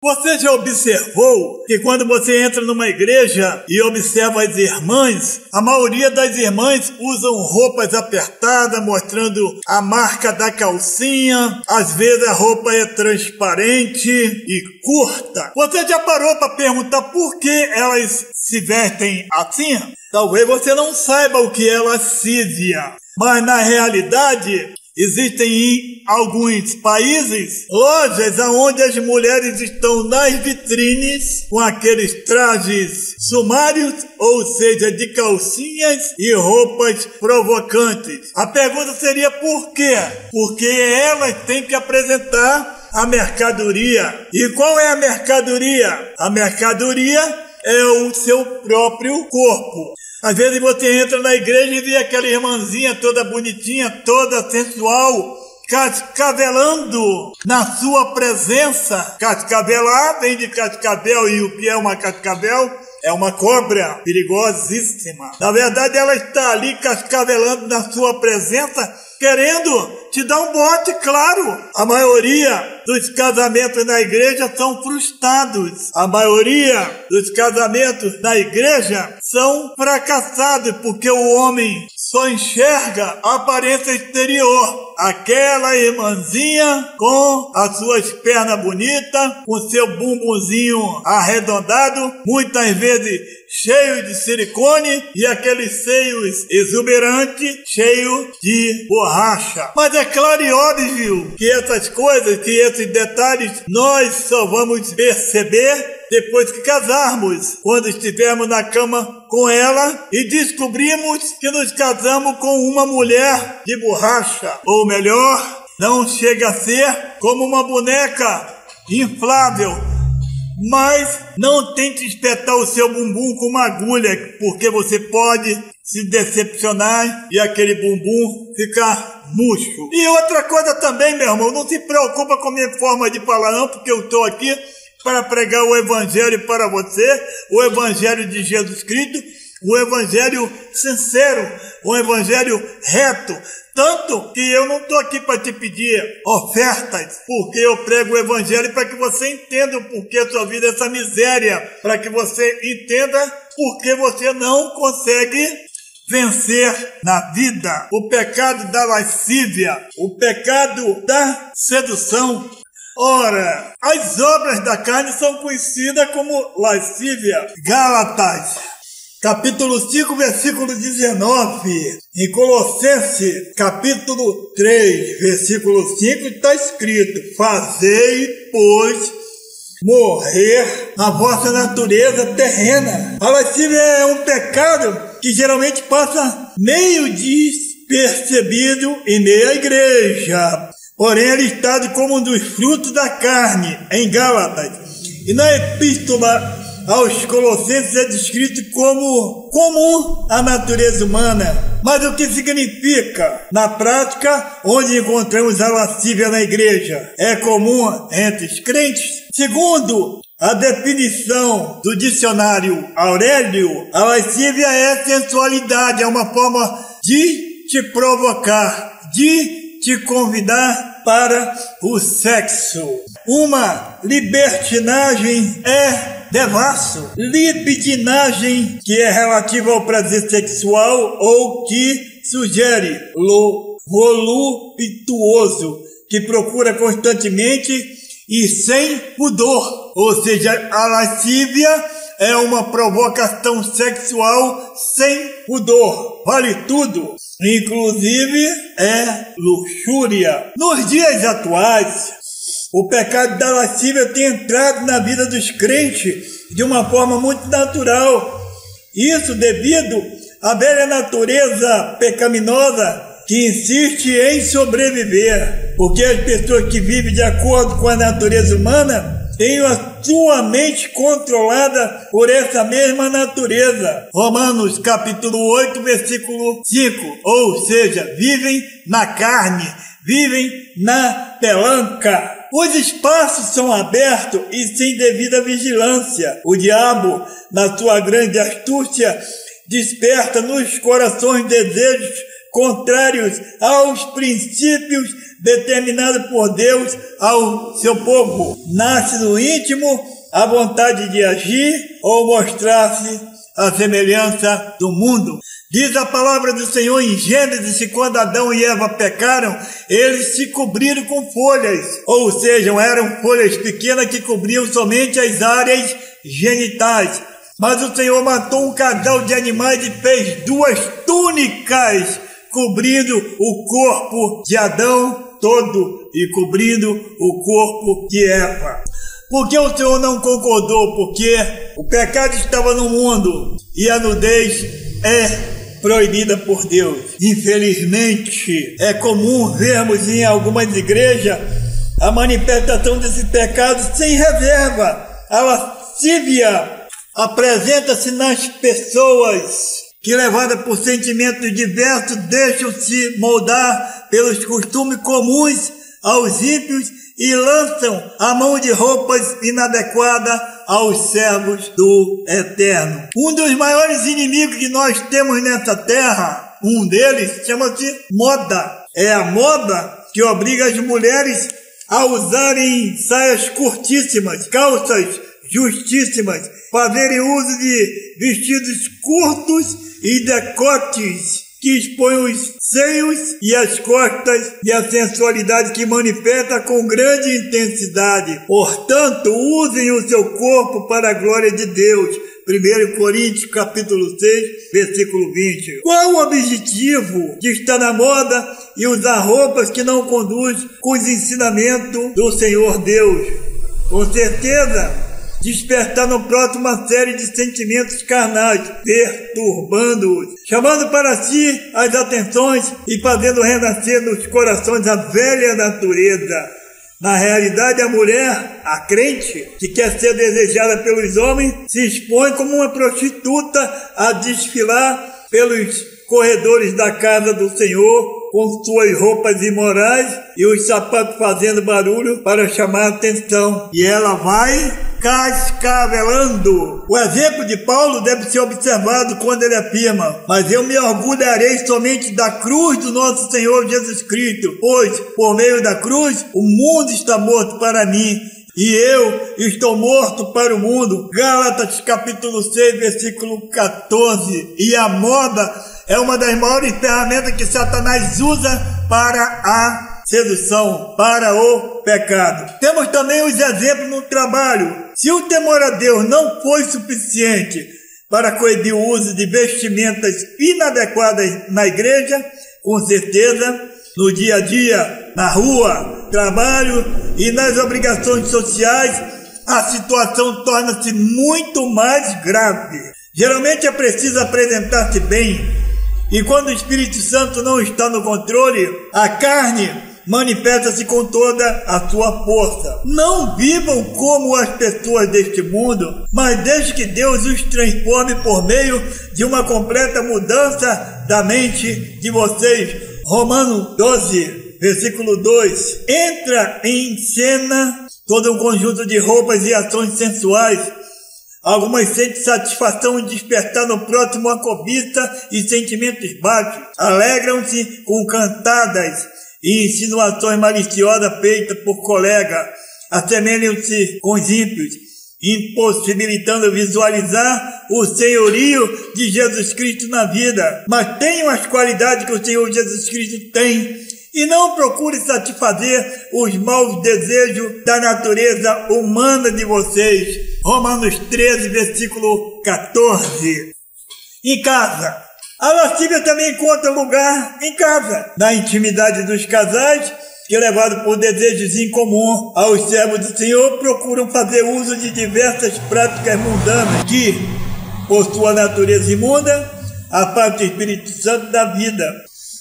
Você já observou que quando você entra numa igreja e observa as irmãs, a maioria das irmãs usam roupas apertadas, mostrando a marca da calcinha, às vezes a roupa é transparente e curta. Você já parou para perguntar por que elas se vestem assim? Talvez você não saiba o que é lascívia, mas na realidade existem em alguns países lojas onde as mulheres estão nas vitrines com aqueles trajes sumários, ou seja, de calcinhas e roupas provocantes. A pergunta seria por quê? Porque elas têm que apresentar a mercadoria. E qual é a mercadoria? A mercadoria é o seu próprio corpo. Às vezes você entra na igreja e vê aquela irmãzinha toda bonitinha, toda sensual, cascavelando na sua presença. Cascavelar vem de cascavel, e o que é uma cascavel? É uma cobra perigosíssima. Na verdade, ela está ali cascavelando na sua presença, querendo te dar um bote, claro. A maioria dos casamentos na igreja são frustrados. A maioria dos casamentos na igreja são fracassados, porque o homem só enxerga a aparência exterior. Aquela irmãzinha com as suas pernas bonitas, com seu bumbumzinho arredondado, muitas vezes cheio de silicone, e aqueles seios exuberantes, cheio de borracha. Mas é claro e óbvio que essas coisas, que esses detalhes, nós só vamos perceber depois que casarmos, quando estivermos na cama com ela e descobrimos que nos casamos com uma mulher de borracha. Ou melhor, não chega a ser como uma boneca inflável. Mas não tente espetar o seu bumbum com uma agulha, porque você pode se decepcionar e aquele bumbum ficar murcho. E outra coisa também, meu irmão, não se preocupa com a minha forma de falar não, porque eu estou aqui para pregar o evangelho para você, o evangelho de Jesus Cristo, o evangelho sincero, o evangelho reto. Tanto que eu não estou aqui para te pedir ofertas, porque eu prego o evangelho para que você entenda o porquê a sua vida é essa miséria, para que você entenda porque você não consegue vencer na vida o pecado da lascívia, o pecado da sedução. Ora, as obras da carne são conhecidas como lascívia. Gálatas, capítulo 5, versículo 19. Em Colossenses, capítulo 3, versículo 5, está escrito: fazei, pois, morrer a vossa natureza terrena. A lascívia é um pecado que geralmente passa meio despercebido em meio à igreja. Porém, é listado como um dos frutos da carne, em Gálatas. E na epístola aos Colossenses é descrito como comum à natureza humana. Mas o que significa? Na prática, onde encontramos a lascívia na igreja? É comum entre os crentes? Segundo a definição do dicionário Aurélio, a lascívia é sensualidade, é uma forma de te provocar, de te convidar para o sexo. Uma libertinagem é devasso. Libidinagem, que é relativa ao prazer sexual ou que sugere voluptuoso, que procura constantemente e sem pudor. Ou seja, a lascívia é uma provocação sexual sem pudor. Vale tudo. Inclusive é luxúria. Nos dias atuais, o pecado da lascívia tem entrado na vida dos crentes de uma forma muito natural. Isso devido à velha natureza pecaminosa que insiste em sobreviver. Porque as pessoas que vivem de acordo com a natureza humana têm a sua mente controlada por essa mesma natureza. Romanos capítulo 8, versículo 5. Ou seja, vivem na carne, vivem na pelanca. Os espaços são abertos e sem devida vigilância. O diabo, na sua grande astúcia, desperta nos corações desejos contrários aos princípios determinados por Deus ao seu povo. Nasce no íntimo a vontade de agir ou mostrar-se a semelhança do mundo. Diz a palavra do Senhor em Gênesis que quando Adão e Eva pecaram, eles se cobriram com folhas, ou seja, eram folhas pequenas que cobriam somente as áreas genitais. Mas o Senhor matou um casal de animais e fez 2 túnicas, cobrindo o corpo de Adão todo e cobrindo o corpo de Eva. Por que o Senhor não concordou? Porque o pecado estava no mundo e a nudez é proibida por Deus. Infelizmente, é comum vermos em algumas igrejas a manifestação desse pecado sem reserva. A lascívia apresenta-se nas pessoas que, levadas por sentimentos diversos, deixam-se moldar pelos costumes comuns aos ímpios e lançam a mão de roupas inadequadas aos servos do Eterno. Um dos maiores inimigos que nós temos nessa terra, um deles chama-se moda. É a moda que obriga as mulheres a usarem saias curtíssimas, calças justíssimas, fazerem uso de vestidos curtos e decotes que expõem os seios e as costas e a sensualidade que manifesta com grande intensidade. Portanto, usem o seu corpo para a glória de Deus. 1 Coríntios capítulo 6, versículo 20. Qual o objetivo de estar na moda e usar roupas que não conduzem com os ensinamentos do Senhor Deus? Com certeza, despertar no próximo uma série de sentimentos carnais, perturbando-os, chamando para si as atenções e fazendo renascer nos corações a velha natureza. Na realidade, a mulher, a crente, que quer ser desejada pelos homens, se expõe como uma prostituta a desfilar pelos corredores da casa do Senhor, com suas roupas imorais e os sapatos fazendo barulho para chamar a atenção. E ela vai cascavelando. O exemplo de Paulo deve ser observado quando ele afirma: mas eu me orgulharei somente da cruz do nosso Senhor Jesus Cristo, pois, por meio da cruz, o mundo está morto para mim, e eu estou morto para o mundo. Gálatas capítulo 6, versículo 14. E a moda é uma das maiores ferramentas que Satanás usa para a sedução, para o pecado. Temos também os exemplos no trabalho. Se o temor a Deus não foi suficiente para coibir o uso de vestimentas inadequadas na igreja, com certeza, no dia a dia, na rua, trabalho e nas obrigações sociais, a situação torna-se muito mais grave. Geralmente é preciso apresentar-se bem, e quando o Espírito Santo não está no controle, a carne manifesta-se com toda a sua força. Não vivam como as pessoas deste mundo, mas deixe que Deus os transforme por meio de uma completa mudança da mente de vocês. Romanos 12, versículo 2. Entra em cena todo um conjunto de roupas e ações sensuais. Algumas sentem satisfação em despertar no próximo a cobiça e sentimentos baixos. Alegram-se com cantadas e insinuações maliciosas feitas por colegas. Assemelham-se com os ímpios, impossibilitando visualizar o senhorio de Jesus Cristo na vida. Mas tenham as qualidades que o Senhor Jesus Cristo tem e não procure satisfazer os maus desejos da natureza humana de vocês. Romanos 13, versículo 14. Em casa. A lascívia também encontra lugar em casa, na intimidade dos casais, que, levados por desejos incomuns aos servos do Senhor, procuram fazer uso de diversas práticas mundanas que, por sua natureza imunda, afastam o Espírito Santo da vida.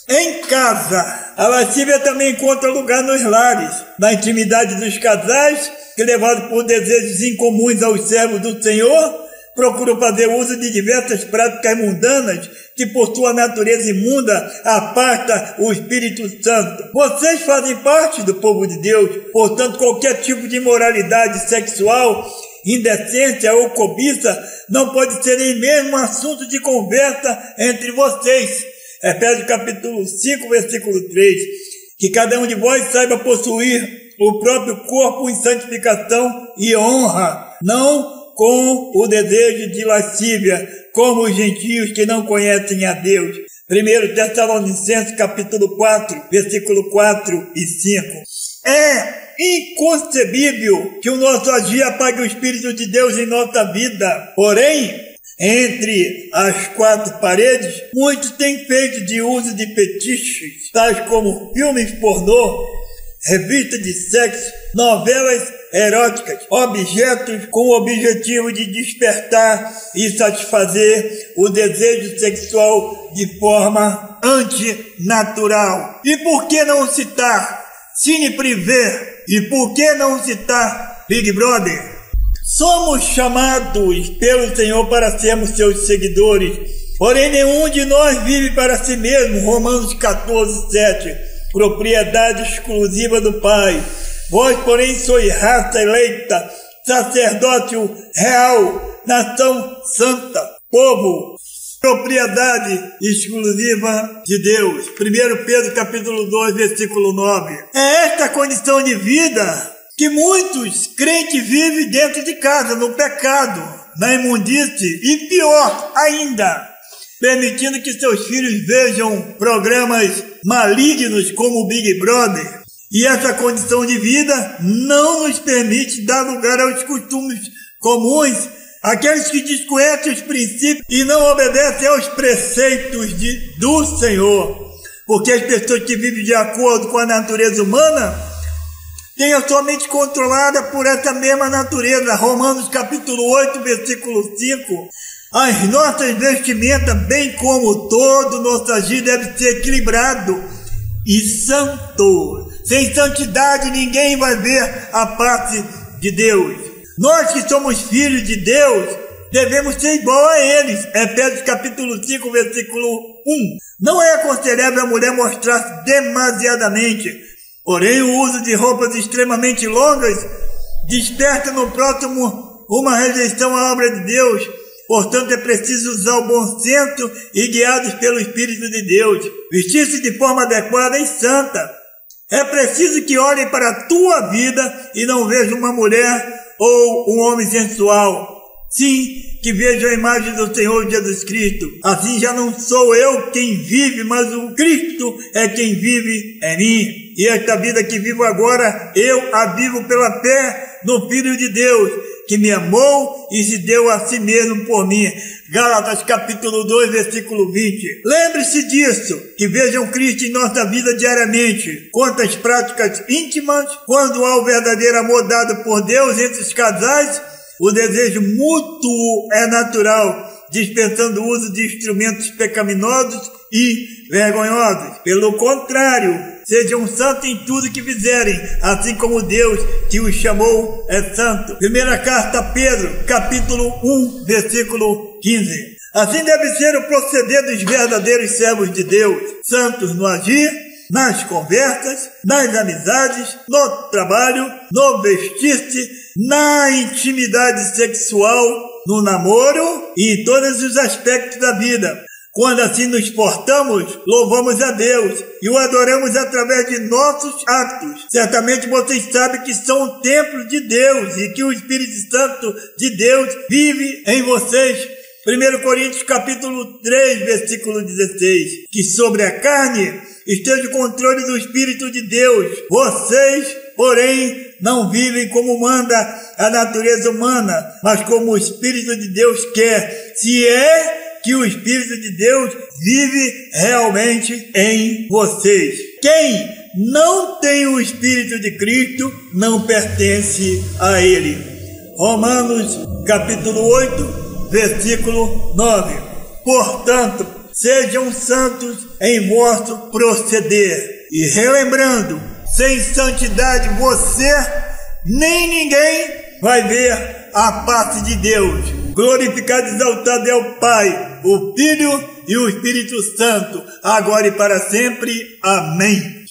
Em casa, a lascívia também encontra lugar nos lares, na intimidade dos casais, que, levados por desejos incomuns aos servos do Senhor, procuram fazer uso de diversas práticas mundanas que, por sua natureza imunda, afasta o Espírito Santo. Vocês fazem parte do povo de Deus, portanto, qualquer tipo de imoralidade sexual, indecência ou cobiça não pode ser nem mesmo assunto de conversa entre vocês. Efésios capítulo 5, versículo 3, que cada um de vós saiba possuir o próprio corpo em santificação e honra, não com o desejo de lascívia, como os gentios que não conhecem a Deus. 1 Tessalonicenses capítulo 4, versículo 4 e 5. É inconcebível que o nosso agir apague o Espírito de Deus em nossa vida. Porém, entre as quatro paredes, muitos têm feito de uso de fetiches, tais como filmes pornô, revistas de sexo, novelas eróticas, objetos com o objetivo de despertar e satisfazer o desejo sexual de forma antinatural. E por que não citar Cine Privé? E por que não citar Big Brother? Somos chamados pelo Senhor para sermos seus seguidores, porém nenhum de nós vive para si mesmo. Romanos 14, 7. Propriedade exclusiva do Pai. Vós, porém, sois raça eleita, sacerdócio real, nação santa, povo, propriedade exclusiva de Deus. 1 Pedro capítulo 2, versículo 9. É esta condição de vida que muitos crentes vivem dentro de casa, no pecado, na imundície e pior ainda, permitindo que seus filhos vejam programas malignos como o Big Brother. E essa condição de vida não nos permite dar lugar aos costumes comuns, aqueles que desconhecem os princípios e não obedecem aos preceitos do Senhor. Porque as pessoas que vivem de acordo com a natureza humana têm a sua mente controlada por essa mesma natureza. Romanos capítulo 8, versículo 5. As nossas vestimentas, bem como todo nosso agir, deve ser equilibrado e santo. Sem santidade ninguém vai ver a parte de Deus. Nós que somos filhos de Deus, devemos ser igual a eles. Efésios capítulo 5, versículo 1. Não é aconselhável a mulher mostrar-se demasiadamente, porém o uso de roupas extremamente longas desperta no próximo uma rejeição à obra de Deus. Portanto, é preciso usar o bom senso e guiados pelo Espírito de Deus. Vestir-se de forma adequada e santa. É preciso que olhem para a tua vida e não vejam uma mulher ou um homem sensual. Sim, que vejam a imagem do Senhor Jesus Cristo. Assim já não sou eu quem vive, mas o Cristo é quem vive em mim. E esta vida que vivo agora, eu a vivo pela fé no Filho de Deus, que me amou e se deu a si mesmo por mim. Gálatas capítulo 2, versículo 20. Lembre-se disso, que vejam Cristo em nossa vida diariamente. Quanto às práticas íntimas, quando há o verdadeiro amor dado por Deus entre os casais, o desejo mútuo é natural, dispensando o uso de instrumentos pecaminosos e vergonhosos. Pelo contrário, sejam santos em tudo que fizerem, assim como Deus que os chamou é santo. Primeira carta a Pedro, capítulo 1, versículo 15. Assim deve ser o proceder dos verdadeiros servos de Deus, santos no agir, nas conversas, nas amizades, no trabalho, no vestir-se, na intimidade sexual, no namoro e em todos os aspectos da vida. Quando assim nos portamos, louvamos a Deus e o adoramos através de nossos atos. Certamente vocês sabem que são o templo de Deus e que o Espírito Santo de Deus vive em vocês. 1 Coríntios capítulo 3, versículo 16. Que sobre a carne esteja o controle do Espírito de Deus. Vocês, porém, não vivem como manda a natureza humana, mas como o Espírito de Deus quer. Se é que o Espírito de Deus vive realmente em vocês. Quem não tem o Espírito de Cristo não pertence a Ele. Romanos capítulo 8, versículo 9. Portanto, sejam santos em vosso proceder. E relembrando, sem santidade você nem ninguém vai ver a face de Deus. Glorificado e exaltado é o Pai, o Filho e o Espírito Santo, agora e para sempre. Amém.